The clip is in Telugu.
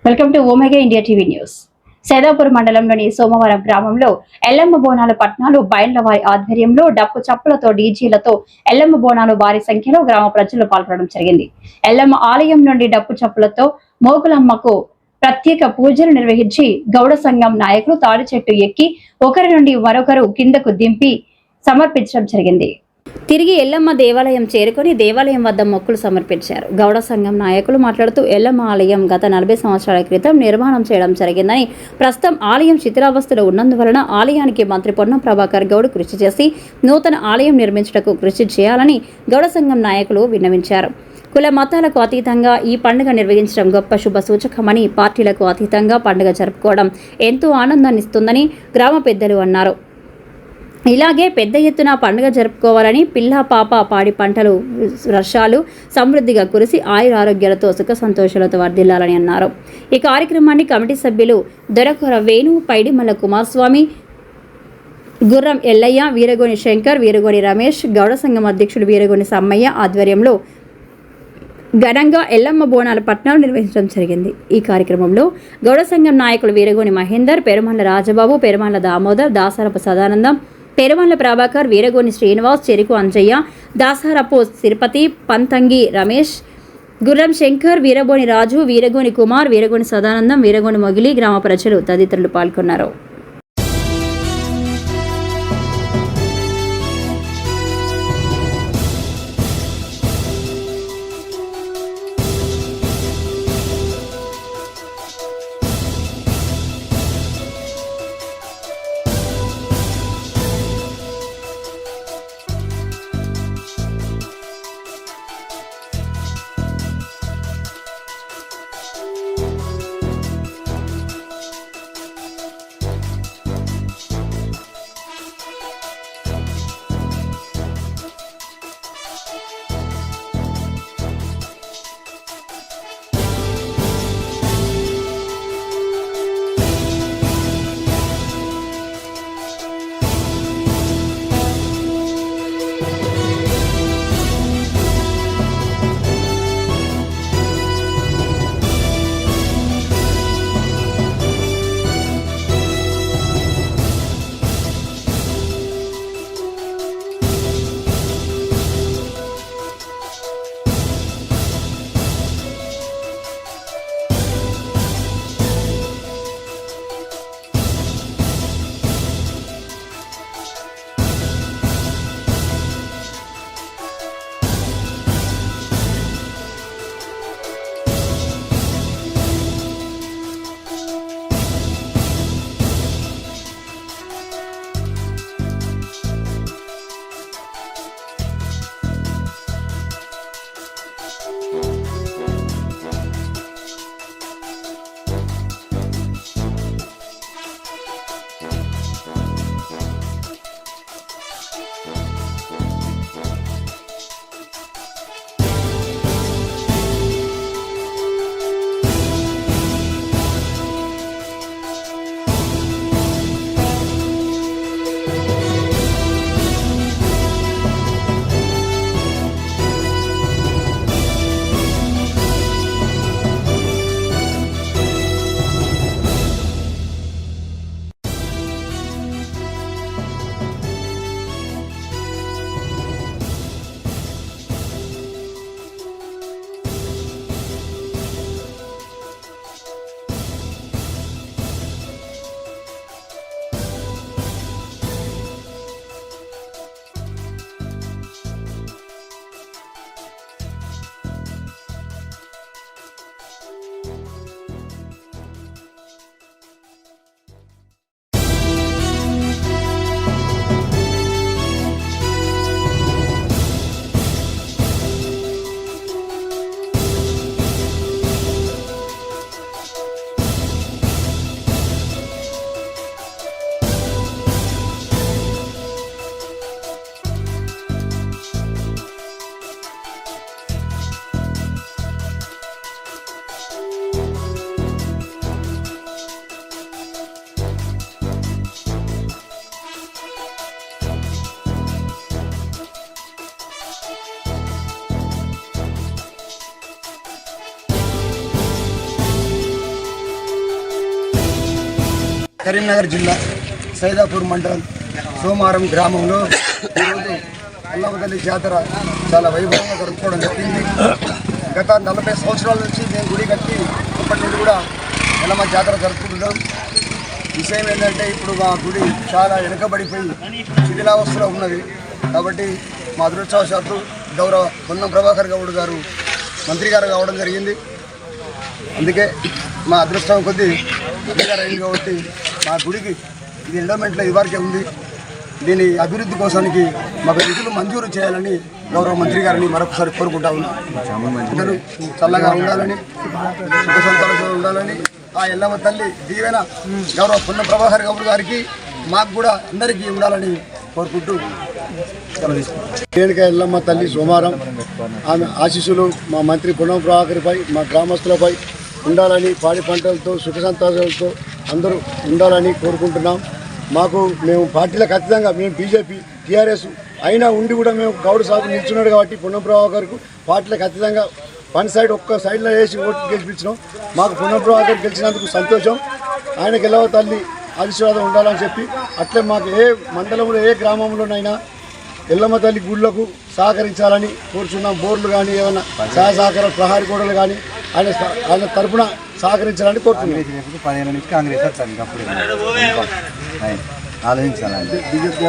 Welcome to Omega India TV news. Sedapur మండలంలోని సోమవారం గ్రామంలో ఎల్లమ్మ బోనాల పట్నాలు బయళ్ల వారి ఆధ్వర్యంలో డప్పు చప్పులతో డీజీలతో ఎల్లమ్మ బోనాలు భారీ సంఖ్యలో గ్రామ ప్రజలు పాల్గొనడం జరిగింది. ఎల్లమ్మ ఆలయం నుండి డప్పు చప్పులతో మోగులమ్మకు ప్రత్యేక పూజలు నిర్వహించి గౌడ సంఘం నాయకులు తాడి చెట్టు ఎక్కి ఒకరి నుండి మరొకరు కిందకు దింపి సమర్పించడం జరిగింది. తిరిగి ఎల్లమ్మ దేవాలయం చేరుకొని దేవాలయం వద్ద మొక్కులు సమర్పించారు. గౌడ సంఘం నాయకులు మాట్లాడుతూ ఎల్లమ్మ ఆలయం గత 40 సంవత్సరాల క్రితం నిర్మాణం చేయడం జరిగిందని, ప్రస్తుతం ఆలయం శిథిలావస్థలో ఉన్నందువలన ఆలయానికి మంత్రి పొన్నం ప్రభాకర్ గౌడ్ కృషి చేసి నూతన ఆలయం నిర్మించుటకు కృషి చేయాలని గౌడ సంఘం నాయకులు విన్నవించారు. కుల మతాలకు అతీతంగా ఈ పండుగ నిర్వహించడం గొప్ప శుభ సూచకమని, పార్టీలకు అతీతంగా పండుగ జరుపుకోవడం ఎంతో ఆనందాన్ని ఇస్తుందని గ్రామ పెద్దలు అన్నారు. ఇలాగే పెద్ద ఎత్తున పండుగ జరుపుకోవాలని, పిల్ల పాప పాడి పంటలు వర్షాలు సమృద్ధిగా కురిసి ఆయురారోగ్యాలతో సుఖ సంతోషాలతో వర్ధిల్లాలని అన్నారు. ఈ కార్యక్రమాన్ని కమిటీ సభ్యులు దొరకొర వేణు, పైడిమల్ల కుమారస్వామి, గుర్రం ఎల్లయ్య, వీరగోని శంకర్, వీరగోని రమేష్, గౌడ సంఘం అధ్యక్షుడు వీరగోని సమ్మయ్య ఆధ్వర్యంలో ఘనంగా ఎల్లమ్మ బోనాల పట్నాలు నిర్వహించడం జరిగింది. ఈ కార్యక్రమంలో గౌడ సంఘం నాయకులు వీరగోని మహేందర్, పెరుమల్ల రాజబాబు, పెరుమల్ల దామోదర్, దాసరపు సదానందం, పెరుమల్ల ప్రభాకర్, వీరగోని శ్రీనివాస్, చెరుకు అంజయ్య, దాసారపు తిరుపతి, పంతంగి రమేష్, గుర్రం శంకర్, వీరగోని రాజు, వీరగోని కుమార్, వీరగోని సదానందం, వీరగోని మొగిలి, గ్రామ ప్రజలు తదితరులు పాల్గొన్నారు. కరీంనగర్ జిల్లా సైదాపూర్ మండలం సోమవారం గ్రామంలో ఈరోజు ఎల్లమ్మ తల్లి జాతర చాలా వైభవంగా జరుపుకోవడం జరిగింది. గత 40 సంవత్సరాల నుంచి మేము గుడి కట్టి ఇప్పటి నుండి కూడా ఎల్లమ్మ జాతర జరుపుకుంటున్నాం. విషయం ఏంటంటే ఇప్పుడు మా గుడి చాలా వెనుకబడిపోయి శిథిలావస్థలో ఉన్నది. కాబట్టి మా అదృష్టవశాత్తు గౌరవ పొన్నం ప్రభాకర్ గౌడ్ గారు మంత్రి గారు కావడం జరిగింది. అందుకే మా అదృష్టం కొద్దీ గారు అయింది కాబట్టి మా గుడికి ఇది ఎండోమెంట్లో ఇదివరకే ఉంది. దీని అభివృద్ధి కోసానికి మాకు నిధులు మంజూరు చేయాలని గౌరవ మంత్రి గారిని మరొకసారి కోరుకుంటా ఉన్నాం. అందరూ చల్లగా ఉండాలని, సుఖ సంతోషంగా ఉండాలని ఆ ఎల్లమ్మ తల్లి దీవెన గౌరవ పొన్నం ప్రభాకర్ గౌడ్ గారికి మాకు కూడా అందరికీ ఉండాలని కోరుకుంటూ రేణుక ఎల్లమ్మ తల్లి సోమవారం ఆమె ఆశీస్సులు మా మంత్రి పొన్నం ప్రభాకర్పై, మా గ్రామస్తులపై ఉండాలని, పాడి పంటలతో సుఖ సంతోషాలతో అందరూ ఉండాలని కోరుకుంటున్నాం. మేము పార్టీలకు ఖచ్చితంగా మేము బీజేపీ టీఆర్ఎస్ అయినా ఉండి కూడా మేము గౌడ్ సాగు నిల్చున్నాడు కాబట్టి పొన్నం ప్రభాకర్కు పార్టీలకు ఖచ్చితంగా వన్ సైడ్ ఒక్క సైడ్లో వేసి ఓటు గెలిపించినాం. మాకు పొన్నం ప్రభాకర్ గెలిచినందుకు సంతోషం. ఆయనకి ఎల్లమ్మ తల్లి ఆశీర్వాదం ఉండాలని చెప్పి అట్లే మాకు ఏ మండలంలో ఏ గ్రామంలోనైనా ఎల్లమ్మ తల్లి గుళ్ళకు సహకరించాలని కోరుచున్నాం. బోర్లు కానీ ఏమైనా సహకార ప్రహారీ గోడలు కానీ ఆయన తరఫున సహకరించాలని కోరుతున్నాం. 15 నుంచి కాంగ్రెస్ వచ్చాను అప్పుడు ఆలోచించాలి. బీజేపీ